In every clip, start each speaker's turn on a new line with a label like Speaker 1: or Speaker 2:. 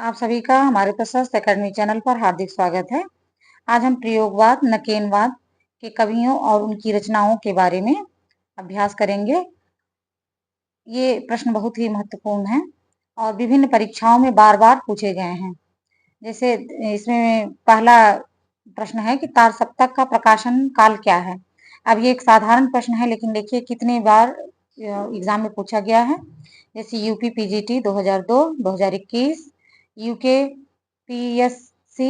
Speaker 1: आप सभी का हमारे प्रशस्त एकेडमी चैनल पर हार्दिक स्वागत है। आज हम प्रयोगवाद, नकेनवाद के कवियों और उनकी रचनाओं के बारे में अभ्यास करेंगे। ये प्रश्न बहुत ही महत्वपूर्ण हैं और विभिन्न परीक्षाओं में बार-बार पूछे गए हैं। जैसे इसमें पहला प्रश्न है कि तार सप्तक का प्रकाशन काल क्या है? अब ये एक साधारण प्रश्न है, लेकिन देखिए कितनी बार एग्जाम में पूछा गया है। जैसे UP PGT 2002, 2021, UK PSC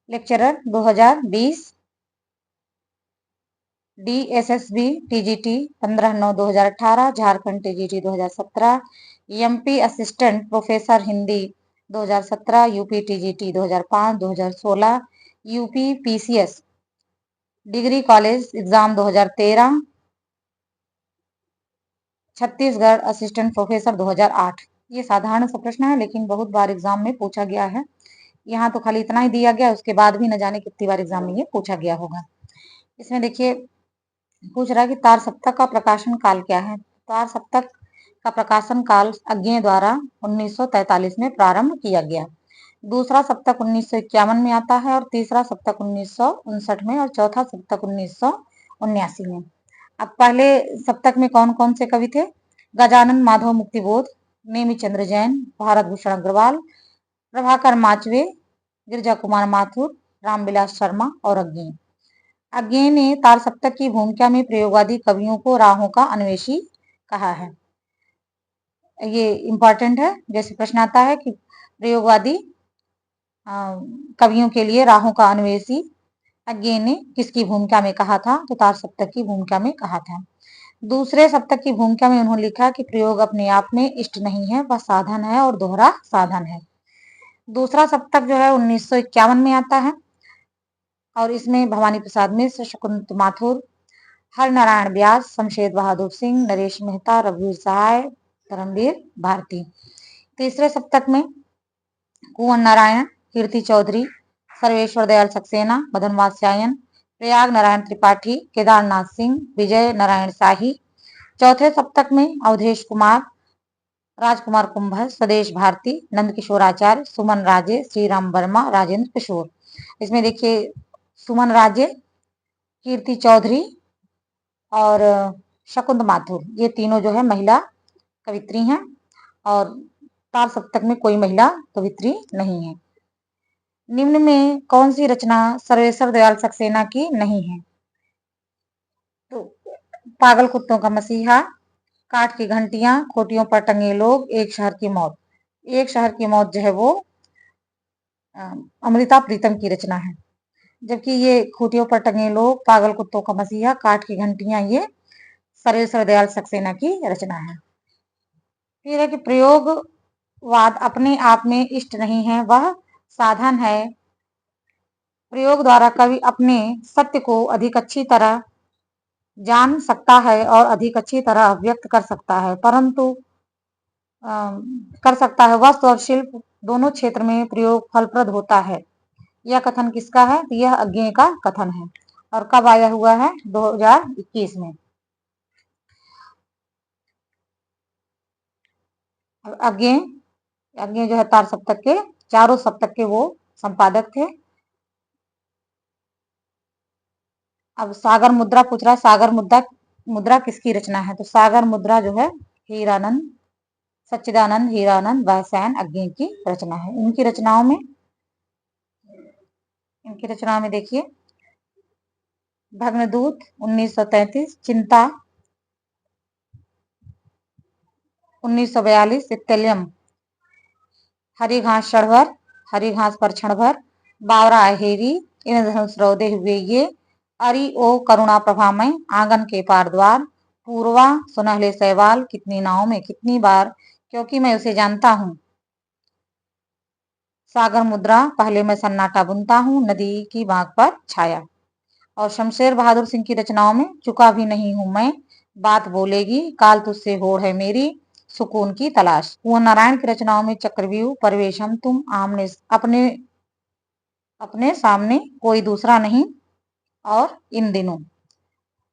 Speaker 1: lecturer 2020, DSSB TGT 15/9/2018, Jharkhand TGT 2017, MP assistant professor Hindi 2017, UP TGT 2005, 2016, UP PCS degree college exam 2013, Chhattisgarh assistant professor 2008। ये साधारण सा प्रश्न है, लेकिन बहुत बार एग्जाम में पूछा गया है। यहाँ तो खाली इतना ही दिया गया, उसके बाद भी न जाने कितनी बार एग्जाम में ये पूछा गया होगा। इसमें देखिए पूछ रहा है कि तार सप्तक का प्रकाशन काल क्या है। तार सप्तक का प्रकाशन काल अज्ञेय द्वारा 1943 में प्रारंभ किया गया। दूसरा सप्तक 1951 में आता है और तीसरा सप्तक 1959 में और चौथा सप्तक 1979 में। अब पहले सप्तक में कौन कौन से कवि थे? गजानन माधव मुक्तिबोध, नेमी चंद्र जैन, भारत भूषण अग्रवाल, प्रभाकर माचवे, गिरजा कुमार माथुर, रामविलास शर्मा और अज्ञेय। अज्ञेय ने तार सप्तक की भूमिका में प्रयोगवादी कवियों को राहों का अन्वेषी कहा है। ये इम्पोर्टेंट है। जैसे प्रश्न आता है कि प्रयोगवादी कवियों के लिए राहों का अन्वेषी अज्ञेय ने किसकी भूमिका में कहा था? तो तार सप्तक की भूमिका में कहा था। दूसरे सप्तक की भूमिका में उन्होंने लिखा कि प्रयोग अपने आप में इष्ट नहीं है, वह साधन है और दोहरा साधन है। दूसरा सप्तक जो है 1951 में आता है और इसमें भवानी प्रसाद मिश्र, शकुंत माथुर, हर नारायण व्यास, शमशेर बहादुर सिंह, नरेश मेहता, रघुवीर सहाय, धर्मवीर भारती। तीसरे सप्तक में कुंवर नारायण, कीर्ति चौधरी, सर्वेश्वर दयाल सक्सेना, मदन वात्स्यायन, प्रयाग नारायण त्रिपाठी, केदारनाथ सिंह, विजय नारायण शाही। चौथे सप्तक में अवधेश कुमार, राजकुमार कुंभर, स्वदेश भारती, नंद किशोराचार्य, सुमन राजे, श्रीराम वर्मा, राजेंद्र किशोर। इसमें देखिए सुमन राजे, कीर्ति चौधरी और शकुंत माथुर, ये तीनों जो है महिला कवित्री हैं और तार सप्तक में कोई महिला कवित्री नहीं है। निम्न में कौन सी रचना सर्वेश्वर दयाल सक्सेना की नहीं है? तो पागल कुत्तों का मसीहा, काठ की घंटियां, खोटियों पर टंगे लोग, एक शहर की मौत। एक शहर की मौत जो है वो अमृता प्रीतम की रचना है, जबकि ये खूटियों पर टंगे लोग, पागल कुत्तों का मसीहा, काठ की घंटियां ये सर्वेश्वर दयाल सक्सेना की रचना है। फिर है कि प्रयोगवाद अपने आप में इष्ट नहीं है, वह साधन है। प्रयोग द्वारा कवि अपने सत्य को अधिक अच्छी तरह जान सकता है और अधिक अच्छी तरह व्यक्त कर सकता है, परंतु कर सकता है। वस्तु और शिल्प दोनों क्षेत्र में प्रयोग फलप्रद होता है। यह कथन किसका है? तो यह अज्ञेय का कथन है और कब आया हुआ है? 2021 में। अज्ञेय अज्ञेय जो है तार सप्तक के चारों सप्तक के वो संपादक थे। अब सागर मुद्रा पूछ रहा है, सागर मुद्रा किसकी रचना है? तो सागर मुद्रा जो है हीरानंद, सच्चिदानंद हीरानंद वहसैन अज्ञेय की रचना है। इनकी रचनाओं में देखिए भग्नदूत 1933, चिंता 1942, सित्तल्यम, हरी घास क्षणभर, हरी घास पर क्षणभर, बावरा अहेरी, इंद्रधनुष रौदे हुए ये, अरि ओ करुणा प्रभामय, आंगन के पार द्वार, पूर्वा, सुनहले सैवाल, कितनी नाव में कितनी बार, क्योंकि मैं उसे जानता हूँ, सागर मुद्रा, पहले मैं सन्नाटा बुनता हूँ, नदी की बांक पर छाया। और शमशेर बहादुर सिंह की रचनाओं में चुका भी नहीं हूं मैं, बात बोलेगी, काल तुझसे होड़ है मेरी, सुकून की तलाश। कुंवर नारायण की रचनाओं में चक्रव्यूह, परवेशम, तुम आमने अपने अपने सामने कोई दूसरा नहीं और इन दिनों,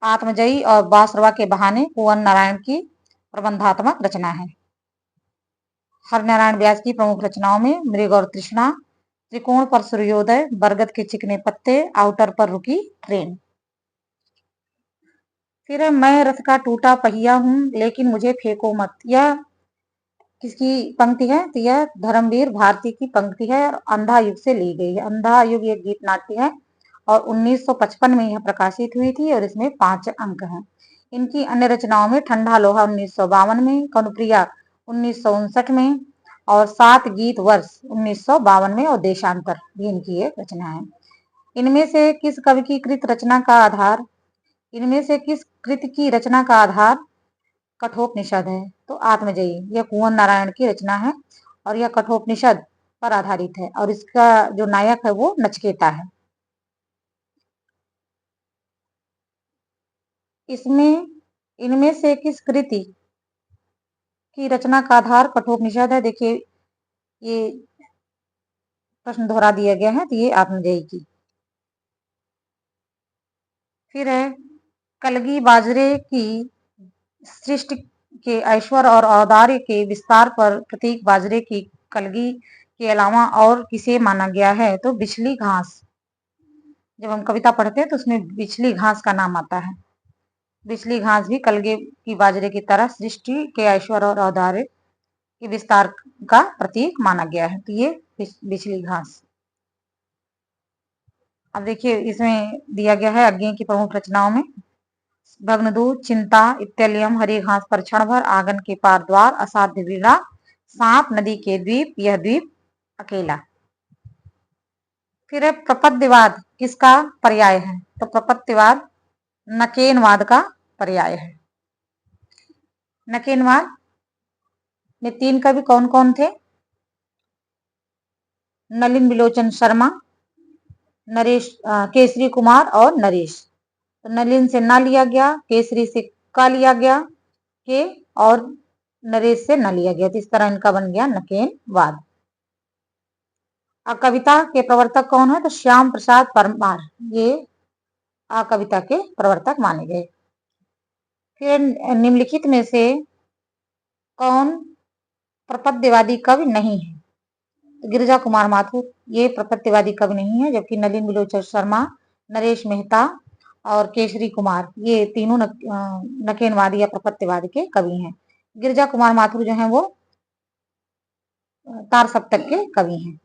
Speaker 1: आत्मजयी और बासरवा के बहाने कुंवर नारायण की प्रबंधात्मक रचना है। हरिनारायण व्यास की प्रमुख रचनाओं में मृग और तृष्णा, त्रिकोण पर सूर्योदय, बरगद के चिकने पत्ते, आउटर पर रुकी ट्रेन। फिर मैं रथ का टूटा पहिया हूँ लेकिन मुझे फेंको मत। यह किसकी पंक्ति है? तो यह धर्मवीर भारती की पंक्ति है और अंधा युग से ली गई है। अंधा युग एक गीत नाट्य है और 1955 में यह प्रकाशित हुई थी और इसमें 5 अंक हैं। इनकी अन्य रचनाओं में ठंडा लोहा 1952 में, कनुप्रिया 1959 में और 7 गीत वर्ष 1952 में और देशांतर भी इनकी एक रचना है। इनमें से किस कवि की कृत रचना का आधार इनमें से किस कृति की रचना का आधार कठोपनिषद है? तो आत्मजयी। यह कुंवर नारायण की रचना है और यह कठोपनिषद पर आधारित है और इसका जो नायक है वो नचिकेता है। इसमें इनमें से किस कृति की रचना का आधार कठोपनिषद है? देखिए ये प्रश्न दोहरा दिया गया है, तो ये आत्मजयी की। फिर है कलगी बाजरे की सृष्टि के ऐश्वर्य और औदार्य के विस्तार पर प्रतीक बाजरे की कलगी के अलावा और किसे माना गया है? तो बिछली घास। जब हम कविता पढ़ते हैं तो उसमें बिछली घास का नाम आता है। बिछली घास भी कलगे की बाजरे की तरह सृष्टि के ऐश्वर्य और औदार्य के विस्तार का प्रतीक माना गया है। तो ये बिछली घास। अब देखिए इसमें दिया गया है अज्ञेय की प्रमुख रचनाओं में भग्नदूत, चिंता, इत्तेल्यम, हरी घास पर क्षण भर, आंगन के पार द्वार, असाध्य वीणा, सांप, नदी के द्वीप, यह द्वीप अकेला। फिर है प्रपद्यवाद किसका पर्याय है? तो प्रपद्यवाद नकेनवाद का पर्याय है। नकेनवाद में 3 कवि कौन कौन थे? नलिन बिलोचन शर्मा, नरेश केसरी कुमार और नरेश। तो नलिन से ना लिया गया, केसरी से का लिया गया के और नरेश से न लिया गया, तो इस तरह इनका बन गया नकेनवाद। कविता के प्रवर्तक कौन है? तो श्याम प्रसाद परमार, ये कविता के प्रवर्तक माने गए। फिर निम्नलिखित में से कौन प्रपद्यवादी कवि नहीं है? तो गिरिजा कुमार माथुर ये प्रपद्यवादी कवि नहीं है, जबकि नलिन बिलोचन शर्मा, नरेश मेहता और केसरी कुमार ये तीनों नकेनवादी या प्रपद्यवादी के कवि हैं। गिरिजा कुमार माथुर जो हैं वो तार सप्तक के कवि हैं।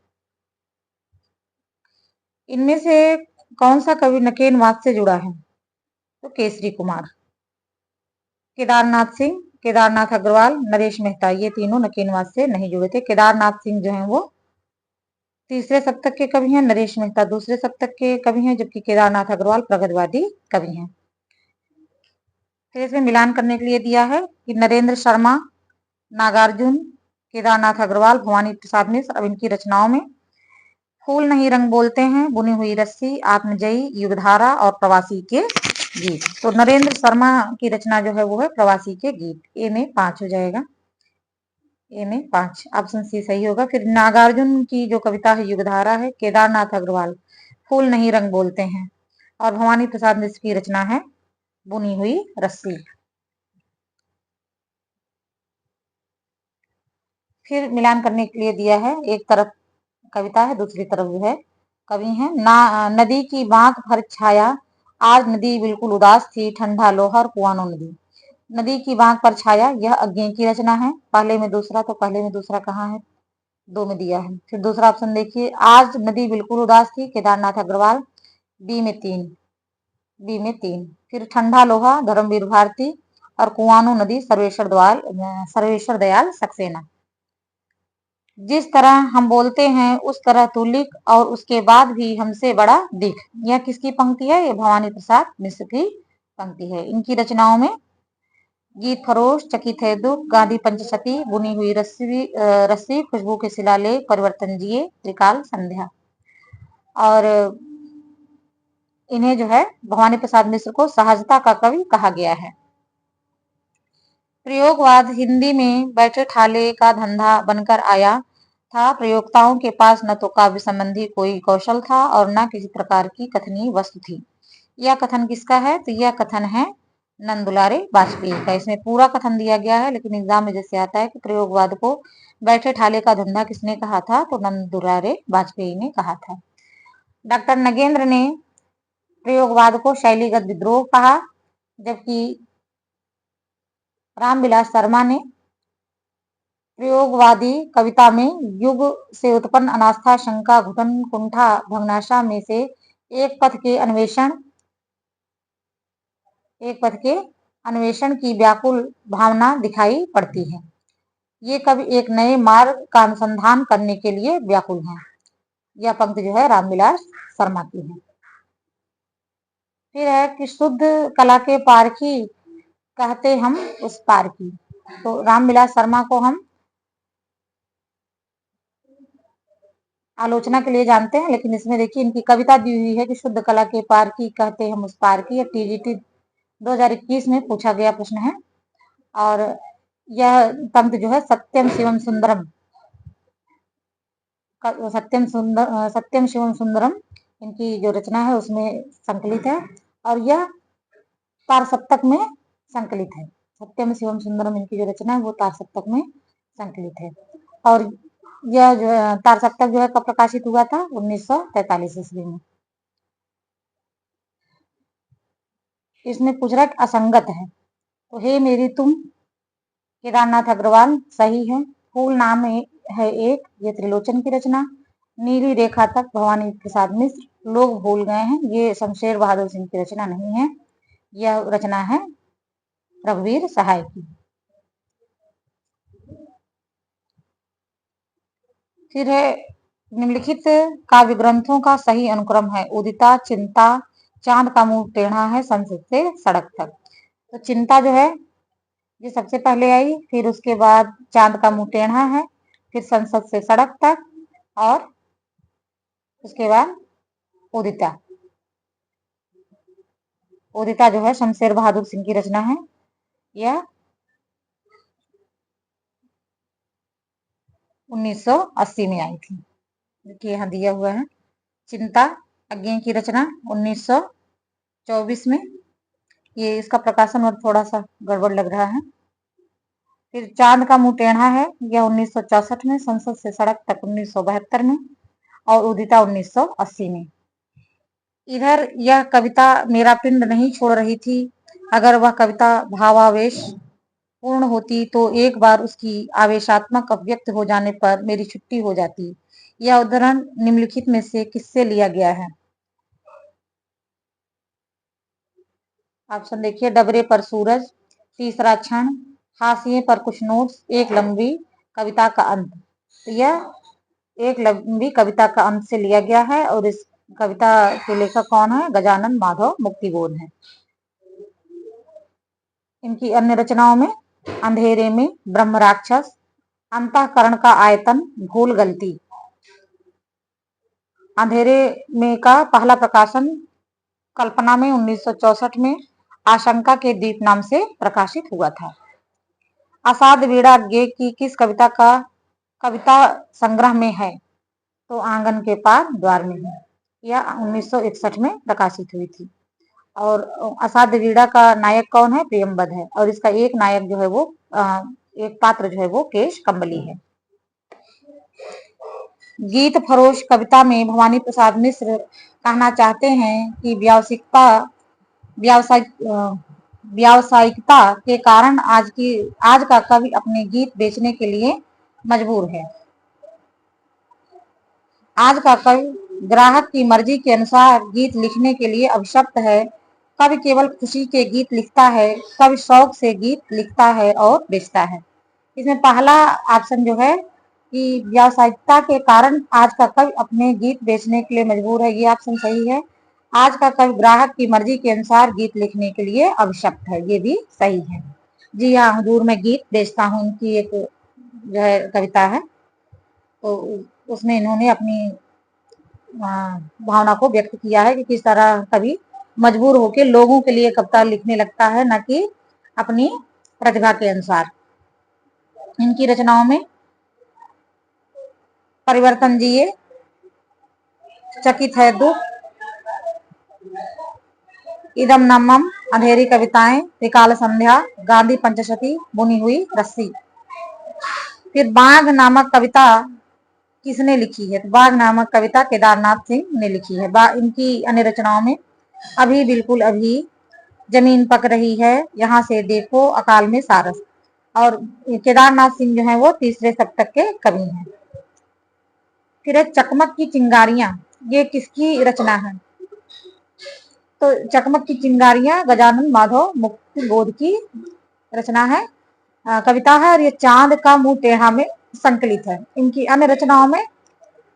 Speaker 1: इनमें से कौन सा कवि नकेनवाद से जुड़ा है? तो केसरी कुमार। केदारनाथ सिंह, केदारनाथ अग्रवाल, नरेश मेहता ये तीनों नकेनवाद से नहीं जुड़े थे। केदारनाथ सिंह जो हैं वो तीसरे सप्तक के कवि हैं, नरेश मेहता दूसरे सप्तक के कवि हैं, जबकि केदारनाथ अग्रवाल प्रगतिवादी कवि हैं। फिर इसमें मिलान करने के लिए दिया है कि नरेंद्र शर्मा, नागार्जुन, केदारनाथ अग्रवाल, भवानी प्रसाद मिश्र। अब इनकी रचनाओं में फूल नहीं रंग बोलते हैं, बुनी हुई रस्सी, आत्मजयी, युगधारा और प्रवासी के गीत। तो नरेंद्र शर्मा की रचना जो है वो है प्रवासी के गीत। ए में 5 हो जाएगा, ए में 5 ऑप्शन सी सही होगा। फिर नागार्जुन की जो कविता है युगधारा है, केदारनाथ अग्रवाल फूल नहीं रंग बोलते हैं और भवानी प्रसाद मिश्र की रचना है बुनी हुई रस्सी। फिर मिलान करने के लिए दिया है, एक तरफ कविता है दूसरी तरफ जो है कवि है। नदी की बांक भर छाया, आज नदी बिल्कुल उदास थी, ठंडा लोहर कुआनो नदी। नदी की बांक पर छाया यह अज्ञेय की रचना है। पहले में दूसरा, तो पहले में दूसरा कहाँ है? 2 में दिया है। फिर दूसरा ऑप्शन देखिए, आज नदी बिल्कुल उदास थी, केदारनाथ अग्रवाल, बी में 3, बी में 3। फिर ठंडा लोहा धर्मवीर भारती और कुआनो नदी सर्वेश्वर दयाल सक्सेना। जिस तरह हम बोलते हैं उस तरह तू लिख और उसके बाद भी हमसे बड़ा दिख। यह किसकी पंक्ति है? ये भवानी प्रसाद मिश्र की पंक्ति है। इनकी रचनाओं में गीत फरोश, चकित है दुख, गांधी पंचशती, बुनी हुई रस्सी, खुशबू के शिलालेख, परिवर्तन जिए, त्रिकाल संध्या। और इन्हें जो है भवानी प्रसाद मिश्र को सहजता का कवि कहा गया है। प्रयोगवाद हिंदी में बैठे ठाले का धंधा बनकर आया था। प्रयोक्ताओं के पास न तो काव्य संबंधी कोई कौशल था और न किसी प्रकार की कथनीय वस्तु थी। यह कथन किसका है? तो यह कथन है नंदुलारे वाजपेयी का। इसमें पूरा कथन दिया गया है, लेकिन एग्जाम में जैसे आता है कि प्रयोगवाद को बैठे ठाले का धंधा किसने कहा था? तो नंद दुलारे वाजपेयी ने कहा था। डॉक्टर नगेंद्र ने प्रयोगवाद को शैलीगत विद्रोह कहा, जबकि रामविलास शर्मा ने प्रयोगवादी कविता में युग से उत्पन्न अनास्था, शंका, घुटन, कुंठा, भग्नाशा में से एक पथ के अन्वेषण की व्याकुल भावना दिखाई पड़ती है। ये कवि एक नए मार्ग का अनुसंधान करने के लिए व्याकुल हैं। यह पंक्ति जो है रामविलास शर्मा की है। फिर है कि शुद्ध कला के पारखी कहते हम उस पार की। तो रामविलास शर्मा को हम आलोचना के लिए जानते हैं, लेकिन इसमें देखिए इनकी कविता दी हुई है कि शुद्ध कला के पार की कहते हम उस पार की। टीजीटी 2021 में पूछा गया प्रश्न है। और यह पंक्ति जो है सत्यम शिवम सुंदरम इनकी जो रचना है उसमें संकलित है, और यह तार सप्तक में संकलित है। सत्यम शिवम सुंदरम इनकी जो रचना है वो तार सप्तक में संकलित है। और यह जो तार सप्तक जो है कब प्रकाशित हुआ था? 1943 ईस्वी में। इसमें पूछ रहा है असंगत है। तो हे मेरी तुम केदारनाथ अग्रवाल सही है। फूल नाम है एक, ये त्रिलोचन की रचना। नीली रेखा तक भवानी प्रसाद मिश्र। लोग भूल गए हैं, ये शमशेर बहादुर सिंह की रचना नहीं है, यह रचना है रघुवीर सहाय की। फिर है निम्नलिखित काव्य ग्रंथों का सही अनुक्रम है। उदिता, चिंता, चांद का मुंह टेढ़ा है, संसद से सड़क तक। तो चिंता जो है ये सबसे पहले आई, फिर उसके बाद चांद का मुंह टेढ़ा है, फिर संसद से सड़क तक, और उसके बाद उदिता। उदिता जो है शमशेर बहादुर सिंह की रचना है। यह 1980 में आई थी। देखिए यहाँ दिया हुआ है। चिंता अज्ञे की रचना 1924 में। ये इसका प्रकाशन और थोड़ा सा गड़बड़ लग रहा है। फिर चांद का मुंह टेढ़ा है, यह 1964 में। संसद से सड़क तक 1972 में, और उदिता 1980 में। इधर यह कविता मेरा पिंड नहीं छोड़ रही थी। अगर वह कविता भावावेश पूर्ण होती तो एक बार उसकी आवेशात्मक अभिव्यक्त हो जाने पर मेरी छुट्टी हो जाती। यह उदाहरण निम्नलिखित में से किससे लिया गया है? ऑप्शन देखिए, डबरे पर सूरज, तीसरा क्षण, हाशिए पर कुछ नोट्स, एक लंबी कविता का अंत। तो यह एक लंबी कविता का अंत से लिया गया है, और इस कविता के लेखक कौन है? गजानन माधव मुक्तिबोध है। इनकी अन्य रचनाओं में अंधेरे में, ब्रह्म राक्षस, अंतःकरण का आयतन, भूल गलती। अंधेरे में का पहला प्रकाशन कल्पना में 1964 में आशंका के द्वीप नाम से प्रकाशित हुआ था। असाध वीणा गे की किस कविता संग्रह में है? तो आंगन के पार द्वार में है। यह 1961 में प्रकाशित हुई थी। और असाध्य वीणा का नायक कौन है? प्रियंवद है। और इसका एक नायक जो है वो एक पात्र जो है वो केश कम्बली है। गीत फरोश कविता में भवानी प्रसाद मिश्र कहना चाहते हैं कि व्यावसायिकता के कारण आज का कवि अपने गीत बेचने के लिए मजबूर है। आज का कवि ग्राहक की मर्जी के अनुसार गीत लिखने के लिए अभिशप्त है। कवि केवल खुशी के गीत लिखता है, कवि शौक से गीत लिखता है और बेचता है। इसमें पहला ऑप्शन जो है कि व्यावसायिकता के कारण आज का कवि अपने गीत बेचने के लिए मजबूर है, ये ऑप्शन सही है। आज का कवि ग्राहक की मर्जी के अनुसार गीत लिखने के लिए अभिशप्त है, ये भी सही है। जी हाँ, हुजूर मैं गीत बेचता हूँ, उनकी एक जो है कविता है। तो उसमें इन्होंने अपनी भावना को व्यक्त किया है कि किस तरह कवि मजबूर होकर लोगों के लिए कविता लिखने लगता है, न कि अपनी प्रतिभा के अनुसार। इनकी रचनाओं में परिवर्तन जिए, चकित है दुख, इदम नमम, अंधेरी कविताएं, त्रिकाल संध्या, गांधी पंचशती, बुनी हुई रस्सी। फिर बाघ नामक कविता किसने लिखी है? तो बाघ नामक कविता केदारनाथ सिंह ने लिखी है। इनकी अन्य रचनाओं में अभी बिल्कुल अभी, जमीन पक रही है, यहाँ से देखो, अकाल में सारस। और केदारनाथ सिंह जो है वो तीसरे सप्तक के कवि हैं। फिर चकमक की चिंगारियां, ये किसकी रचना है? तो चकमक की चिंगारियां गजानन माधव मुक्ति बोध की रचना है, कविता है, और ये चांद का मुंह टेढ़ा में संकलित है। इनकी अन्य रचनाओं में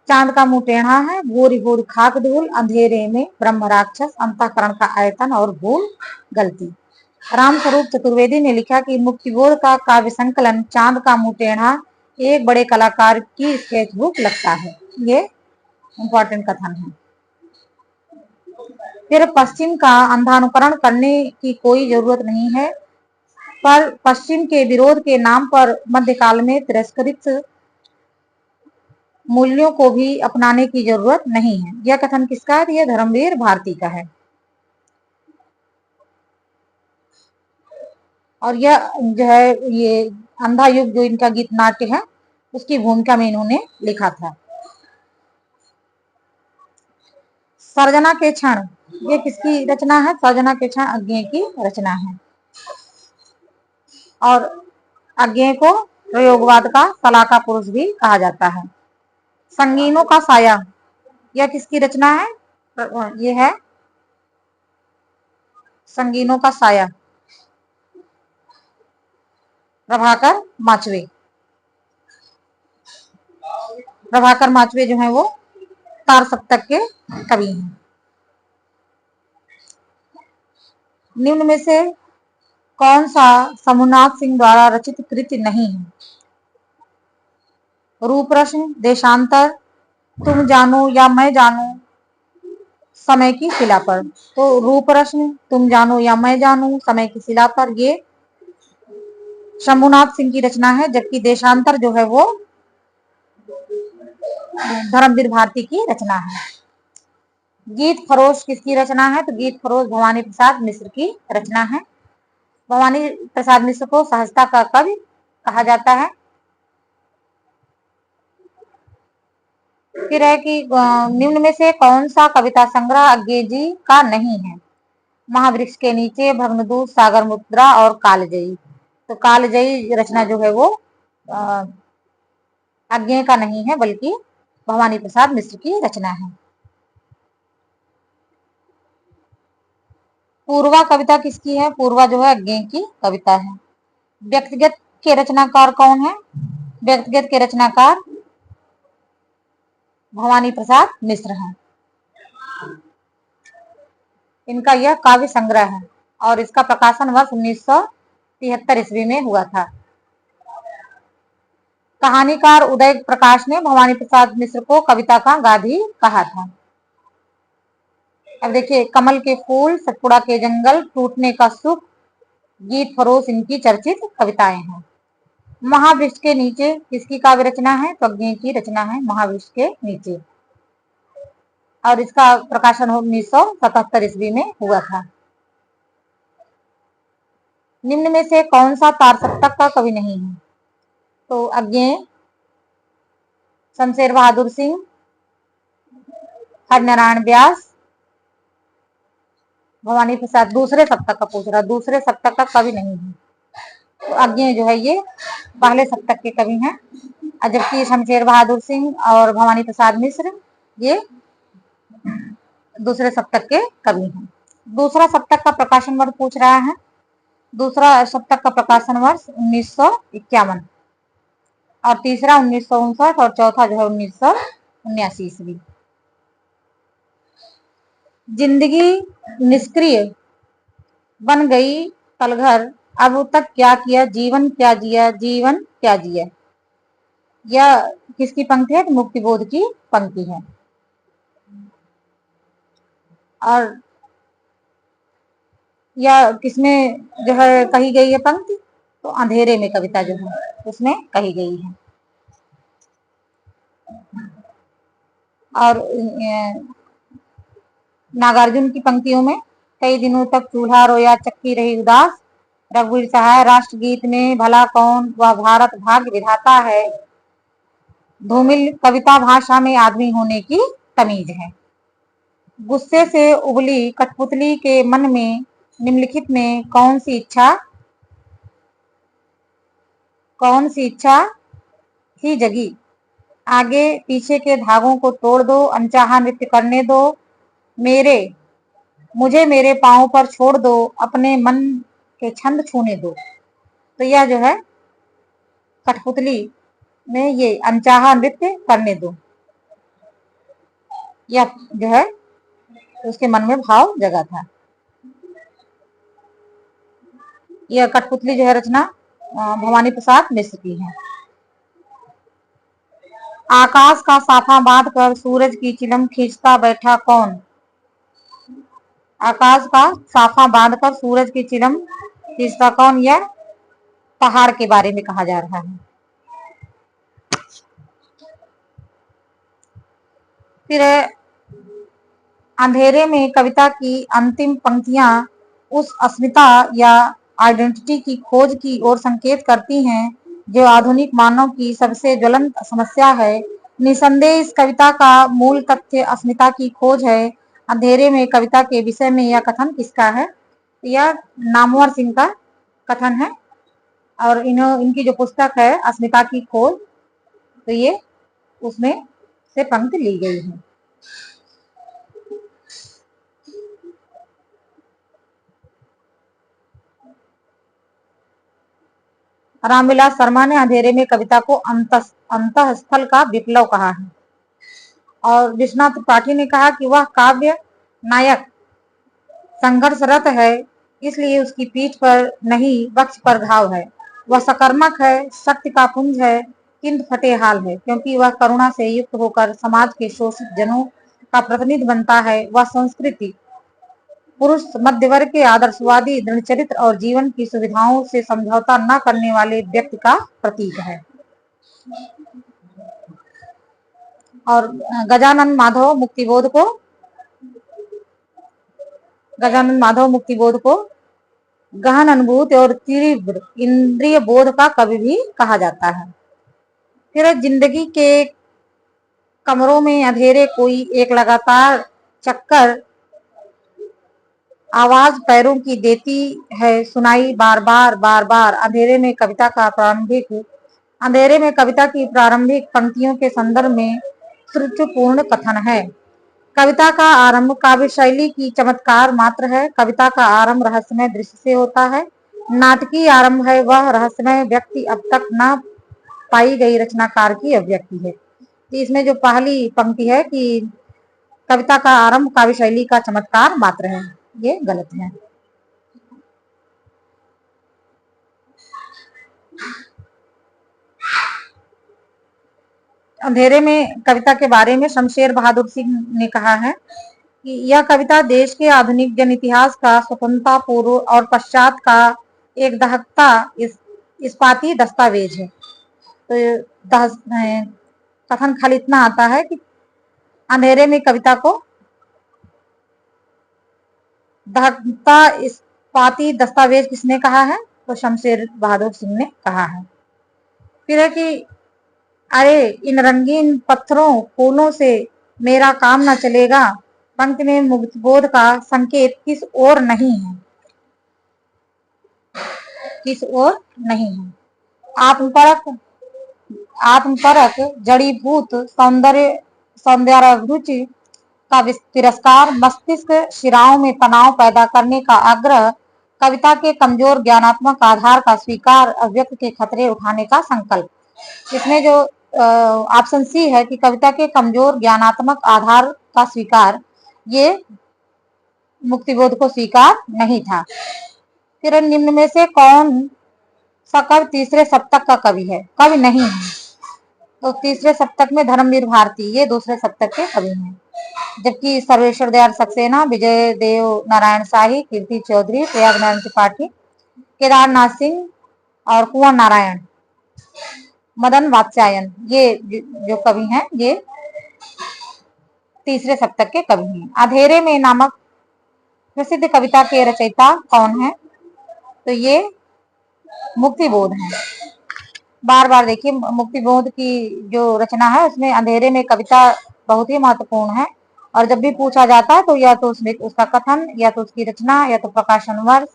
Speaker 1: चांद का मुंह टेढ़ा है, भूरी भूरी खाक धूल, अंधेरे में ब्रह्म राक्षस, अंतःकरण का आयतन और भूल गलती। रामस्वरूप चतुर्वेदी ने लिखा कि मुक्तिबोध का काव्य संकलन चांद का मुंह टेढ़ा एक बड़े कलाकार की स्केचबुक लगता है। ये इंपॉर्टेंट कथन है। फिर पश्चिम का अंधानुकरण करने की कोई जरूरत नहीं है, पर पश्चिम के विरोध के नाम पर मध्यकाल में तिरस्कृत मूल्यों को भी अपनाने की जरूरत नहीं है। यह कथन किसका है? यह धर्मवीर भारती का है। और यह जो है ये अंधा युग जो इनका गीत नाट्य है उसकी भूमिका में इन्होंने लिखा था। सर्जना के क्षण, ये किसकी रचना है? सर्जना के क्षण अज्ञेय की रचना है। और अज्ञेय को प्रयोगवाद का सलाहका पुरुष भी कहा जाता है। संगीनों का साया, यह किसकी रचना है? ये है संगीनों का साया, प्रभाकर माचवे। प्रभाकर माचवे जो है वो तार सप्तक के कवि हैं। निम्न में से कौन सा शंभुनाथ सिंह द्वारा रचित कृति नहीं है? रूप प्रश्न, देशांतर, तुम जानो या मैं जानू, समय की शिला पर। तो रूप प्रश्न, तुम जानो या मैं जानू, समय की शिला पर, ये शंभुनाथ सिंह की रचना है, जबकि देशांतर जो है वो धर्मवीर भारती की रचना है। गीत फरोश किसकी रचना है? तो गीत फरोश भवानी प्रसाद मिश्र की रचना है। भवानी प्रसाद मिश्र को सहजता का कवि कहा जाता है। फिर है कि निम्न में से कौन सा कविता संग्रह अज्ञेय जी का नहीं है? महावृक्ष के नीचे, भग्नदूत, सागर मुद्रा और कालजयी। तो कालजयी रचना जो है वो अज्ञेय का नहीं है, बल्कि भवानी प्रसाद मिश्र की रचना है। पूर्वा कविता किसकी है? पूर्वा जो है अज्ञेय की कविता है। व्यक्तिगत के रचनाकार कौन है? व्यक्तिगत के रचनाकार भवानी प्रसाद मिश्र हैं। इनका यह काव्य संग्रह है और इसका प्रकाशन वर्ष 1973 ईस्वी में हुआ था। कहानीकार उदय प्रकाश ने भवानी प्रसाद मिश्र को कविता का गाधी कहा था। अब देखिए, कमल के फूल, सतपुड़ा के जंगल, टूटने का सुख, गीत फरोश इनकी चर्चित कविताएं हैं। महावृक्ष के नीचे किसकी काव्य रचना है? तो अज्ञेय की रचना है महावृक्ष के नीचे, और इसका प्रकाशन 1977 ईस्वी में हुआ था। निम्न में से कौन सा तार सप्तक का कवि नहीं है? तो अज्ञेय, शमशेर बहादुर सिंह, हरिनारायण व्यास, भवानी प्रसाद। दूसरे सप्तक का पूछ रहा, दूसरे सप्तक का कवि नहीं है। तो अज्ञेय जो है ये पहले सप्तक के कवि हैं, जबकि शमशेर बहादुर सिंह और भवानी प्रसाद मिश्र ये दूसरे सप्तक के कवि हैं। दूसरा सप्तक का प्रकाशन वर्ष पूछ रहा है। दूसरा सप्तक का प्रकाशन वर्ष 1951, और तीसरा 1959, और चौथा जो है 1979 ईस्वी। जिंदगी निष्क्रिय बन गई पलघर, अब तक क्या किया, जीवन क्या जिया, जीवन क्या जिया। यह किसकी पंक्ति है? मुक्तिबोध की पंक्ति है। और यह किसमें जो है कही गई है पंक्ति? तो अंधेरे में कविता जो है उसमें कही गई है। और नागार्जुन की पंक्तियों में, कई दिनों तक चूल्हा रोया, चक्की रही उदास, रघुवीर सहाय राष्ट्रगीत में भला कौन वह भारत भाग्य विधाता है। धूमिल कविता भाषा में आदमी होने की तमीज है। गुस्से से उबली कठपुतली के मन में निम्नलिखित में कौन सी इच्छा ही जगी। आगे पीछे के धागों को तोड़ दो, अनचाहा नृत्य करने दो, मुझे मेरे पांव पर छोड़ दो, अपने मन के छंद छूने दो। तो यह जो है कठपुतली में ये अनचाहा नृत्य करने दो, यह जो है उसके मन में भाव जगा था। यह कठपुतली जो है रचना भवानी प्रसाद मिश्र की है। आकाश का साफा बांध कर सूरज की चिलम खींचता बैठा कौन। आकाश का साफा बांधकर सूरज की चिलम खींचता कौन। यह पहाड़ के बारे में कहा जा रहा है। फिर अंधेरे में कविता की अंतिम पंक्तियां उस अस्मिता या आइडेंटिटी की खोज की ओर संकेत करती हैं जो आधुनिक मानव की सबसे ज्वलंत समस्या है। निसंदेह इस कविता का मूल तथ्य अस्मिता की खोज है। अंधेरे में कविता के विषय में यह कथन किसका है। यह नामवर सिंह का कथन है और इनकी जो पुस्तक है अस्मिता की खोज, तो ये उसमें से पंक्ति ली गई है। रामविलास शर्मा ने अंधेरे में कविता को अंतःस्थल का विप्लव कहा है और विश्वनाथ त्रिपाठी ने कहा कि वह काव्य नायक संघर्षरत है, इसलिए उसकी पीठ पर नहीं वक्ष पर घाव है। वह सकर्मक है, शक्ति का पुंज है, किंतु फटे हाल है, क्योंकि वह करुणा से युक्त होकर समाज के शोषित जनों का प्रतिनिधि बनता है। वह संस्कृति पुरुष मध्यवर्ग के आदर्शवादी दृढ़ चरित्र और जीवन की सुविधाओं से समझौता न करने वाले व्यक्ति का प्रतीक है। और गजानन माधव मुक्तिबोध को गहन अनुभूति और तीव्र इंद्रिय बोध का कवि भी कहा जाता है। फिर जिंदगी के कमरों में अंधेरे कोई एक लगातार चक्कर आवाज पैरों की देती है, सुनाई बार बार। अंधेरे में कविता की प्रारंभिक पंक्तियों के संदर्भ में श्रुतिपूर्ण कथन है। कविता का आरंभ काव्य शैली की चमत्कार मात्र है। कविता का आरंभ रहस्यमय दृश्य से होता है। नाटकीय आरंभ है वह रहस्यमय व्यक्ति अब तक न पाई गई रचनाकार की अभिव्यक्ति है। तो इसमें जो पहली पंक्ति है कि कविता का आरंभ काव्य शैली का चमत्कार मात्र है, ये गलत है। अंधेरे में कविता के बारे में शमशेर बहादुर सिंह ने कहा है कि यह कविता देश के आधुनिक जन इतिहास का स्वतंत्रता पूर्व और पश्चात का एक दहकता इस्पाती दस्तावेज है। तो कथन खाली इतना आता है कि अंधेरे में कविता को दहकता इस्पाती दस्तावेज किसने कहा है, तो शमशेर बहादुर सिंह ने कहा है। फिर है कि अरे इन रंगीन पत्थरों फूलों से मेरा काम न चलेगा, पंक्ति में मुक्तिबोध का संकेत किस ओर नहीं है। आत्मपरक जड़ीभूत सौंदर्याभिरुचि का तिरस्कार, मस्तिष्क शिराओं में तनाव पैदा करने का आग्रह, कविता के कमजोर ज्ञानात्मक आधार का स्वीकार, अव्यक्त के खतरे उठाने का संकल्प। इसमें जो ऑप्शन सी है कि कविता के कमजोर ज्ञानात्मक आधार का स्वीकार, ये मुक्तिबोध को स्वीकार नहीं था। फिर निम्न में से कौन सा कवि तीसरे सप्तक का कवि है, कवि नहीं है। तो तीसरे सप्तक में धर्मवीर भारती ये दूसरे सप्तक के कवि हैं, जबकि सर्वेश्वर दयाल सक्सेना, विजय देव नारायण शाही, कीर्ति चौधरी, प्रयाग नारायण त्रिपाठी, केदारनाथ सिंह और कुंवर नारायण, मदन वात्स्यायन, ये जो कवि हैं ये तीसरे सप्तक के कवि हैं। अंधेरे में नामक प्रसिद्ध कविता के रचयिता कौन है, तो ये मुक्तिबोध है। बार बार देखिए, मुक्तिबोध की जो रचना है उसमें अंधेरे में कविता बहुत ही महत्वपूर्ण है, और जब भी पूछा जाता है तो या तो उसमें उसका कथन, या तो उसकी रचना, या तो प्रकाशन वर्ष,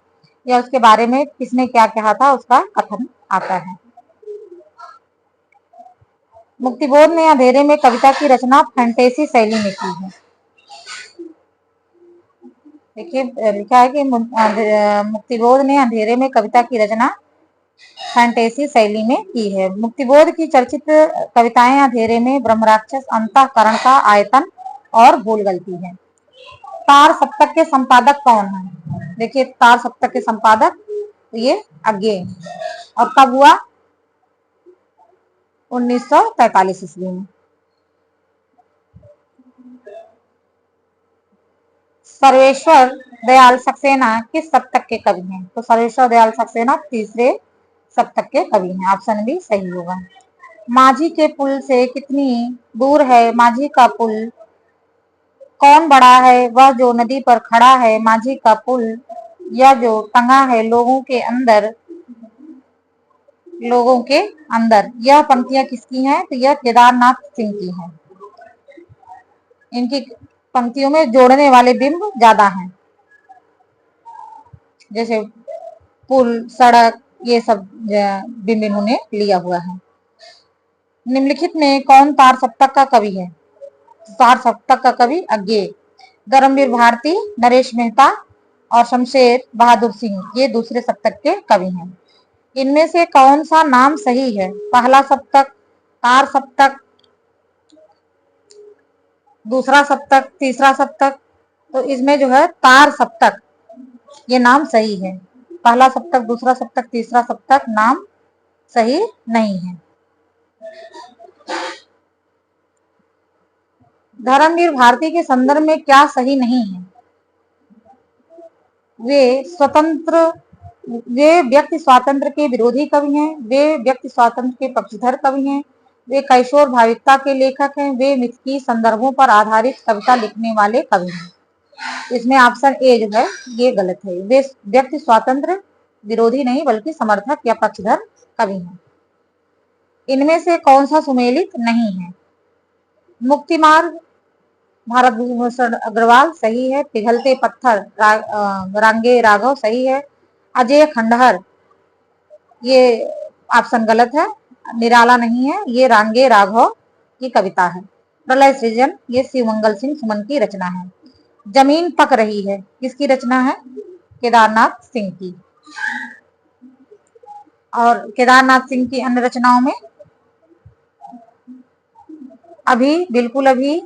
Speaker 1: या उसके बारे में किसने क्या कहा था उसका कथन आता है। मुक्तिबोध ने अंधेरे में कविता की रचना फैंटेसी शैली में की है। देखिए लिखा है कि मुक्तिबोध ने अंधेरे में कविता की रचना फैंटेसी शैली में की है। मुक्तिबोध की चर्चित कविताएं अंधेरे में, ब्रह्म राक्षस, अंतःकरण का आयतन और भूल गलती है। तार सप्तक के संपादक कौन है? देखिए तार सप्तक के संपादक ये अज्ञेय, और कब हुआ? 1943 ईस्वी में। सर्वेश्वर दयाल सक्सेना किस सप्तक के कवि हैं? तो सर्वेश्वर दयाल सक्सेना तीसरे सप्तक के कवि हैं। ऑप्शन बी सही होगा। माझी के पुल से कितनी दूर है माझी का पुल? कौन बड़ा है वह जो नदी पर खड़ा है? माझी का पुल या जो टंगा है लोगों के अंदर, लोगों के अंदर। यह पंक्तियां किसकी हैं? तो यह केदारनाथ सिंह की हैं। इनकी पंक्तियों में जोड़ने वाले बिंब ज्यादा हैं, जैसे पुल, सड़क, ये सब बिंब इन्होंने लिया हुआ है। निम्नलिखित में कौन तार सप्तक का कवि है? तार सप्तक का कवि अज्ञेय। धर्मवीर भारती, नरेश मेहता और शमशेर बहादुर सिंह ये दूसरे सप्तक के कवि हैं। इनमें से कौन सा नाम सही है? पहला सप्तक, तार सप्तक, दूसरा सप्तक, तीसरा सप्तक। तो इसमें जो है तार सप्तक ये नाम सही है। पहला सप्तक, दूसरा सप्तक, तीसरा सप्तक नाम सही नहीं है। धर्मवीर भारती के संदर्भ में क्या सही नहीं है? वे व्यक्ति स्वातंत्र के विरोधी कवि हैं, वे व्यक्ति स्वातंत्र के पक्षधर कवि हैं, वे कैशोर भाविकता के लेखक हैं, वे मिथकीय संदर्भों पर आधारित कविता लिखने वाले कवि हैं। इसमें ऑप्शन ए जो है ये गलत है। वे व्यक्ति स्वातंत्र विरोधी नहीं बल्कि समर्थक या पक्षधर कवि हैं। इनमें से कौन सा सुमेलित नहीं है? मुक्ति मार्ग भारत भूषण अग्रवाल सही है। पिघलते पत्थर रांगे राघव सही है। अजय खंडहर ये ऑप्शन गलत है, निराला नहीं है, ये रांगे राघव की कविता है। प्रलय सृजन ये शिवमंगल सिंह सुमन की रचना है। जमीन पक रही है किसकी रचना है? केदारनाथ सिंह की। और केदारनाथ सिंह की अन्य रचनाओं में अभी, बिल्कुल अभी,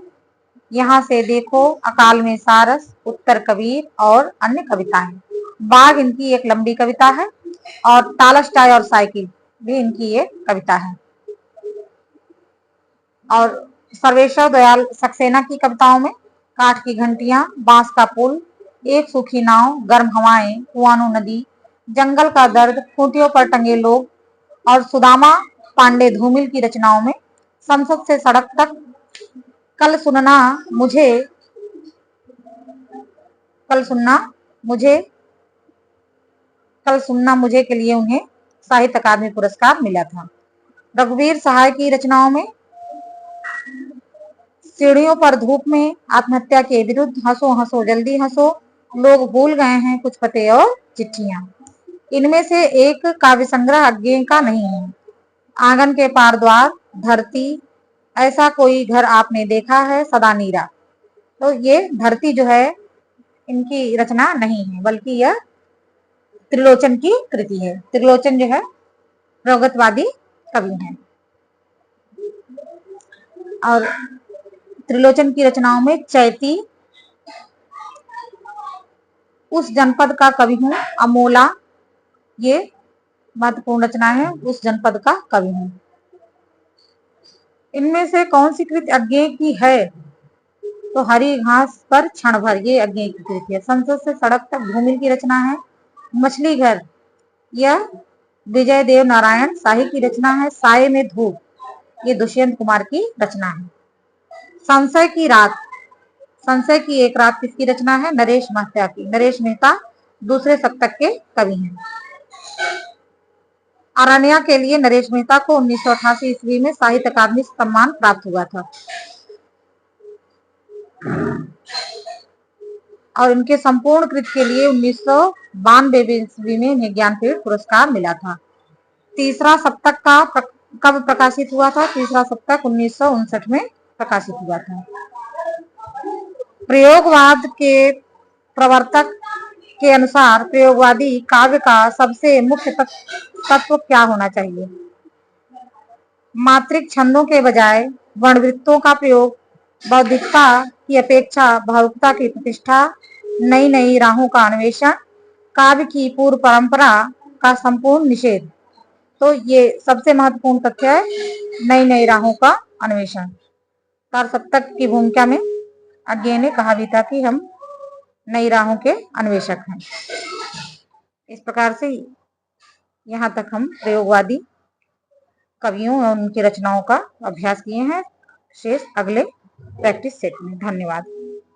Speaker 1: यहाँ से देखो, अकाल में सारस, उत्तर कबीर और अन्य कविताएं। बाघ इनकी एक लंबी कविता है, और टालस्टाय और साइकिल भी इनकी एक कविता है। और सर्वेश्वर दयाल सक्सेना की कविताओं में काठ की घंटियां, बांस का पुल, एक सूखी नाव, गर्म हवाएं, कुआनो नदी, जंगल का दर्द, खूंटियों पर टंगे लोग, और सुदामा पांडे धूमिल की रचनाओं में संसद से सड़क तक, कल सुनना मुझे, कल सुनना मुझे, कल सुनना मुझे के लिए उन्हें साहित्य अकादमी पुरस्कार मिला था। रघुवीर सहाय की रचनाओं में सीढ़ियों पर धूप में, आत्महत्या के विरुद्ध, हंसो हंसो जल्दी हंसो, लोग भूल गए हैं कुछ पते और चिट्ठियां। इनमें से एक काव्य संग्रह अज्ञेय का नहीं है। आंगन के पार द्वार, धरती, ऐसा कोई घर आपने देखा है, सदा नीरा। तो ये धरती जो है इनकी रचना नहीं है, बल्कि यह त्रिलोचन की कृति है। त्रिलोचन जो है प्रगतवादी कवि हैं। और त्रिलोचन की रचनाओं में चैती, उस जनपद का कवि हूँ, अमोला ये महत्वपूर्ण रचना है, उस जनपद का कवि हूँ। इनमें से कौन सी कृति अज्ञेय की है? तो हरी घास पर क्षण भर ये अज्ञेय की कृति है। संसद से सड़क तक धूमिल की रचना है। मछली घर यह विजय देव नारायण शाही की रचना है। साये में धूप ये दुष्यंत कुमार की रचना है। संशय की रात, संशय की एक रात किसकी रचना है? नरेश मेहता की। नरेश मेहता दूसरे सप्तक के कवि हैं। अरण्या के लिए नरेश मेहता को 1988 ईस्वी में साहित्य अकादमी सम्मान प्राप्त हुआ था और उनके संपूर्ण कृत के लिए 1992 ईस्वी में उन्हें ज्ञानपीठ पुरस्कार मिला था। तीसरा सप्तक का कब प्रकाशित हुआ था? तीसरा सप्तक 1959 में प्रकाशित हुआ था। प्रयोगवाद के प्रवर्तक के अनुसार प्रयोगवादी काव्य का सबसे मुख्य तत्व क्या होना चाहिए? मात्रिक छंदों के बजाय वर्णवृत्तों का प्रयोग, बौद्धिकता की अपेक्षा भावुकता की प्रतिष्ठा, नई नई राहों का अन्वेषण, काव्य की पूर्व परंपरा का संपूर्ण निषेध। तो ये सबसे महत्वपूर्ण तथ्य है, नई नई राहों का अन्वेषण। तार सप्तक की भूमिका में अज्ञे ने कहा भी था कि हम नई राहों के अन्वेषक हैं। इस प्रकार से यहाँ तक हम प्रयोगवादी कवियों और उनकी रचनाओं का अभ्यास किए हैं। शेष अगले प्रैक्टिस सेट में। धन्यवाद।